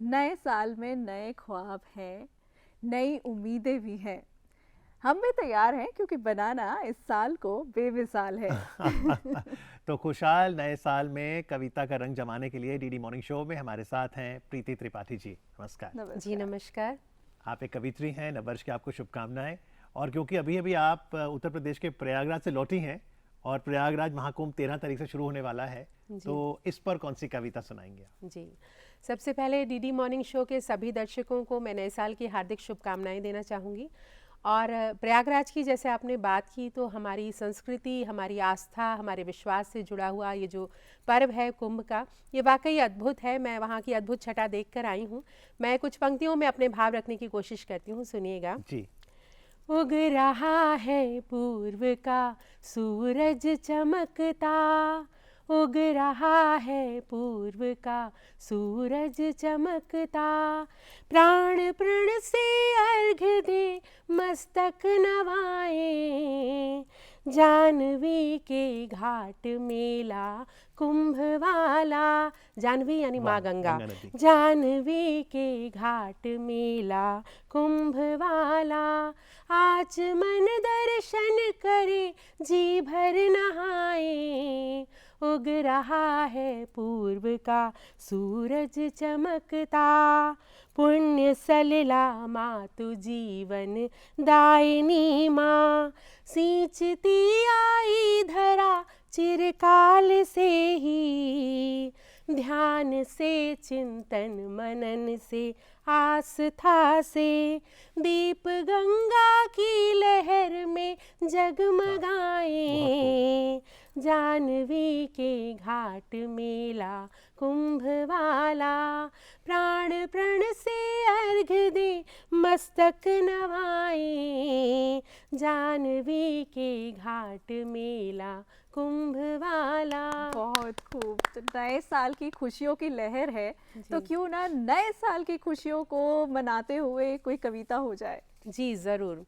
नए साल में नए ख्वाब हैं, नई उम्मीदें भी हैं। हम भी तैयार हैं क्योंकि बनाना इस साल को बेमिसाल है। तो खुशहाल नए साल में कविता का रंग जमाने के लिए डीडी मॉर्निंग शो में हमारे साथ हैं प्रीति त्रिपाठी जी। नमस्कार। जी नमस्कार। आप एक कवित्री हैं, नववर्ष की आपको शुभकामनाएं। और क्योंकि अभी अभी आप उत्तर प्रदेश के प्रयागराज से लौटी हैं और प्रयागराज महाकुंभ 13 तारीख से शुरू होने वाला है, तो इस पर कौन सी कविता सुनाएंगे आप? जी, सबसे पहले डीडी मॉर्निंग शो के सभी दर्शकों को मैं नए साल की हार्दिक शुभकामनाएं देना चाहूँगी। और प्रयागराज की जैसे आपने बात की, तो हमारी संस्कृति, हमारी आस्था, हमारे विश्वास से जुड़ा हुआ ये जो पर्व है कुंभ का, ये वाकई अद्भुत है। मैं वहाँ की अद्भुत छटा देख कर आई हूँ। मैं कुछ पंक्तियों में अपने भाव रखने की कोशिश करती हूँ, सुनिएगा जी। उग रहा है पूर्व का सूरज चमकता, उग रहा है पूर्व का सूरज चमकता, प्राण प्रण से अर्घ दे मस्तक नवाए, जानवी के घाट मेला कुंभ वाला, जानवी यानी माँ गंगा, जानवी के घाट मेला कुंभ वाला, आज मन दर्शन करे जी भर नहाए, उग रहा है पूर्व का सूरज चमकता, पुण्य सलिला मातु जीवन दायिनी माँ, सींचती आई धरा चिरकाल से ही, ध्यान से चिंतन मनन से आस्था से, दीप गंगा की लहर में जगमगाए, जानवी के घाट मेला कुंभ वाला, प्राण प्रण से अर्घ दे मस्तक नवाए, जानवी के घाट मेला कुंभ वाला। बहुत खूब। तो नए साल की खुशियों की लहर है, तो क्यों ना नए साल की खुशियों को मनाते हुए कोई कविता हो जाए। जी ज़रूर।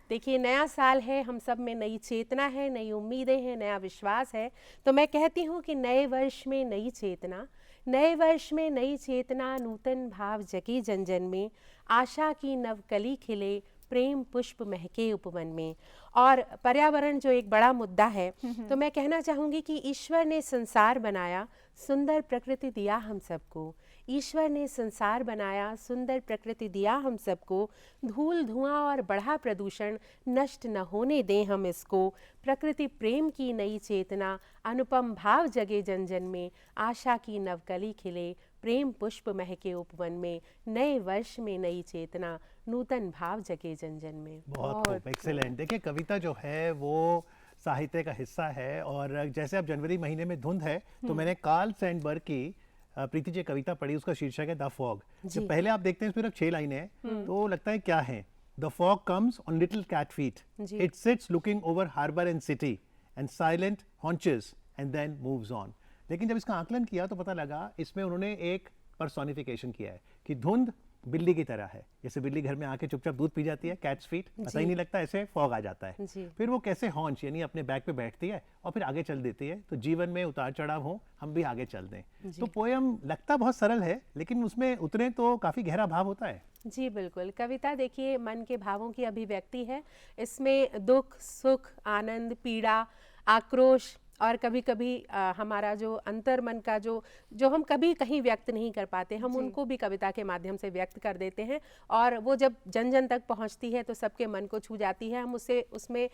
देखिए, नया साल है, हम सब में नई चेतना है, नई उम्मीदें हैं, नया विश्वास है। तो मैं कहती हूँ कि नए वर्ष में नई चेतना, नए वर्ष में नई चेतना, नूतन भाव जगे जन जन में, आशा की नवकली खिले, प्रेम पुष्प महके उपवन में। और पर्यावरण जो एक बड़ा मुद्दा है, तो मैं कहना चाहूँगी कि ईश्वर ने संसार बनाया, सुंदर प्रकृति दिया हम सबको, ईश्वर ने संसार बनाया, सुंदर प्रकृति दिया हम सबको, धूल धुआं और बढ़ा प्रदूषण नष्ट न होने दें हम इसको, प्रकृति प्रेम की नई चेतना, अनुपम भाव जगे जन जन में, आशा की नवकली खिले, प्रेम पुष्प महके उपवन में, नए वर्ष में नई चेतना, नूतन भाव जगे जन जन में। बहुत खूब, एक्सीलेंट। देखिए, कविता जो है वो साहित्य का हिस्सा है। और जैसे अब जनवरी महीने में धुंध है, तो मैंने कार्ल सैंडबर्ग की प्रीति जी कविता पढ़ी, उसका शीर्षक है द फॉग। जब पहले आप देखते हैं इसमें सिर्फ 6 लाइनें हैं, तो लगता है क्या है। The fog comes on little cat feet, it sits looking over harbour and city and silent haunches and then moves on. लेकिन जब इसका आकलन किया तो पता लगा इसमें उन्होंने एक पर्सोनिफिकेशन किया है कि धुंध बिल्ली की तरह है। जैसे बिल्ली घर में आके चुपचाप दूध पी जाती है, कैट्स फीट, पता ही नहीं लगता, ऐसे फॉग आ जाता है। फिर वो कैसे हॉन्च यानी अपने बैक पे बैठती है और फिर आगे चल देती है। तो जीवन में उतार चढ़ाव हो, हम भी आगे चल दें। तो पोयम लगता बहुत सरल है, लेकिन उसमें उतरे तो काफी गहरा भाव होता है। जी बिल्कुल। कविता देखिए मन के भावों की अभिव्यक्ति है। इसमें दुख, सुख, आनंद, पीड़ा, आक्रोश और कभी कभी हमारा जो अंतर मन का जो हम कभी कहीं व्यक्त नहीं कर पाते, हम उनको भी कविता के माध्यम से व्यक्त कर देते हैं। और वो जब जन जन तक पहुंचती है तो सबके मन को छू जाती है। हम उसमें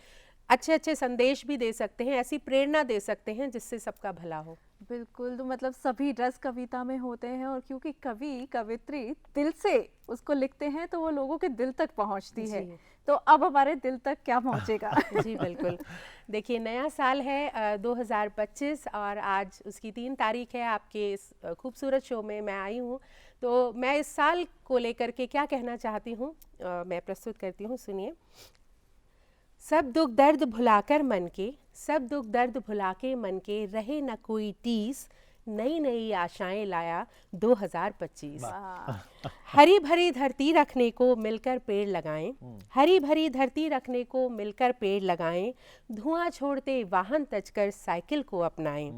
अच्छे अच्छे संदेश भी दे सकते हैं, ऐसी प्रेरणा दे सकते हैं जिससे सबका भला हो। बिल्कुल। तो मतलब सभी रस कविता में होते हैं, और क्योंकि कवि कवित्री दिल से उसको लिखते हैं तो वो लोगों के दिल तक पहुंचती है। तो अब हमारे दिल तक क्या पहुंचेगा? जी बिल्कुल। देखिए, नया साल है 2025 और आज उसकी 3 तारीख है। आपके इस खूबसूरत शो में मैं आई हूँ, तो मैं इस साल को लेकर के क्या कहना चाहती हूँ मैं प्रस्तुत करती हूँ, सुनिए। सब दुख दर्द भुलाकर मन के, सब दुख दर्द भुला के मन के, रहे न कोई टीस, नई नई आशाएं लाया 2025। हरी भरी धरती रखने को मिलकर पेड़ लगाएं, हरी भरी धरती रखने को मिलकर पेड़ लगाएं, धुआं छोड़ते वाहन तजकर साइकिल को अपनाएं,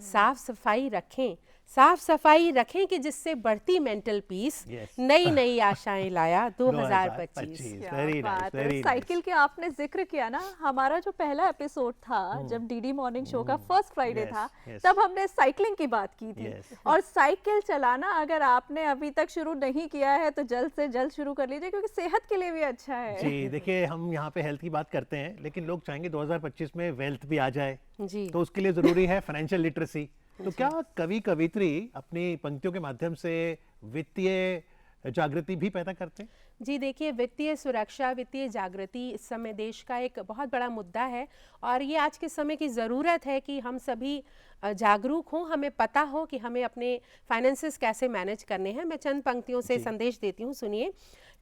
साफ सफाई रखें, साफ सफाई रखें कि जिससे बढ़ती मेंटल पीस Yes. नई नई आशाएं लाया 2025। क्या वेरी बात नाइस, है। वेरी साइकिल के आपने जिक्र किया ना, हमारा जो पहला एपिसोड था जब डीडी मॉर्निंग शो का फर्स्ट फ्राइडे Yes, था, yes. तब हमने साइकिलिंग की बात की थी। Yes. और साइकिल चलाना अगर आपने अभी तक शुरू नहीं किया है तो जल्द से जल्द शुरू कर लीजिए, क्योंकि सेहत के लिए भी अच्छा है। जी देखिए, हम यहाँ पे हेल्थ की बात करते हैं, लेकिन लोग चाहेंगे 2025 में वेल्थ भी आ जाए, जी तो उसके लिए जरूरी है फाइनेंशियल लिटरेसी। तो क्या कवि कवित्री अपनी पंक्तियों के माध्यम से वित्तीय जागृति भी पैदा करते हैं? जी देखिए, वित्तीय सुरक्षा, वित्तीय जागृति इस समय देश का एक बहुत बड़ा मुद्दा है और ये आज के समय की ज़रूरत है कि हम सभी जागरूक हों, हमें पता हो कि हमें अपने फाइनेंसेस कैसे मैनेज करने हैं। मैं चंद पंक्तियों से संदेश देती हूँ, सुनिए।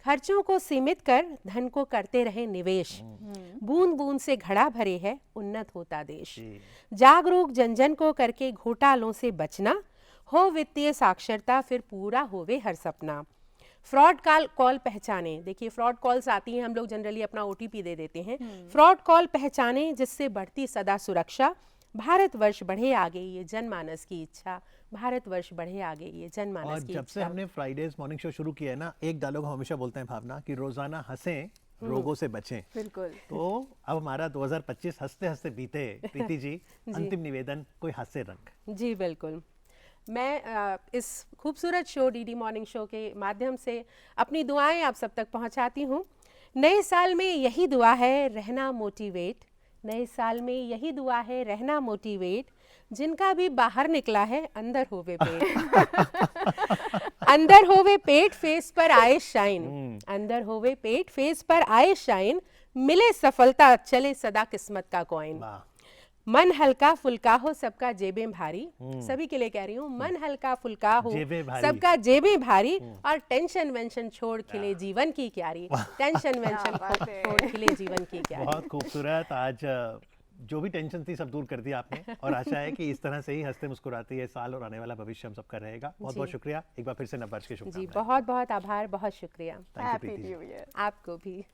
खर्चों को सीमित कर धन को करते रहे निवेश, बूंद बूंद से घड़ा भरे है उन्नत होता देश। जागरूक जन जन को करके घोटालों से बचना, हो वित्तीय साक्षरता फिर पूरा होवे हर सपना। फ्रॉड कॉल पहचाने, देखिए फ्रॉड कॉल्स आती हैं, हम लोग जनरली अपना OTP दे देते हैं। फ्रॉड कॉल पहचाने जिससे बढ़ती सदा सुरक्षा, भारतवर्ष बढ़े आगे ये जनमानस की इच्छा, भारतवर्ष बढ़े आगे ये और जनमानस की जब से इच्छा। हमने फ्राइडेज मॉर्निंग शो शुरू किया है ना, एक डायलॉग हम हमेशा बोलते हैं भावना, कि रोजाना हंसें रोगों से बचें। बिल्कुल। तो अब हमारा 2025 हंसते हंसते बीते। प्रीति जी, अंतिम निवेदन, कोई हास्य रंग। जी बिल्कुल। मैं इस खूबसूरत शो डीडी मॉर्निंग शो के माध्यम से अपनी दुआएं आप सब तक पहुंचाती हूं। नए साल में यही दुआ है, रहना मोटिवेट। नए साल में यही दुआ है, रहना मोटिवेट। जिनका भी बाहर निकला है अंदर होवे पेट। अंदर होवे पेट, फेस पर आए शाइन। अंदर होवे पेट, फेस पर आए शाइन। मिले सफलता, चले सदा किस्मत का कॉइन। वाह, मन हल्का फुल्का हो, सबका जेबें भारी। सभी के लिए कह रही हूँ, मन हल्का फुल्का हो, जेबें भारी। सबका जेबें भारी। और टेंशन वेंशन छोड़ खिले जीवन की क्यारी। टेंशन वेंशन बात है। छोड़ खिले जीवन की क्यारी। बहुत खूबसूरत। आज जो भी टेंशन थी सब दूर कर दिया आपने, और आशा है कि इस तरह से ही हंसते मुस्कुराते ये साल और आने वाला भविष्य हम सबका रहेगा। बहुत बहुत शुक्रिया एक बार फिर से नववर्ष की जी शुभकामनाएं। बहुत बहुत आभार, बहुत शुक्रिया। Thank you, happy Preeti ji. New year. आपको भी।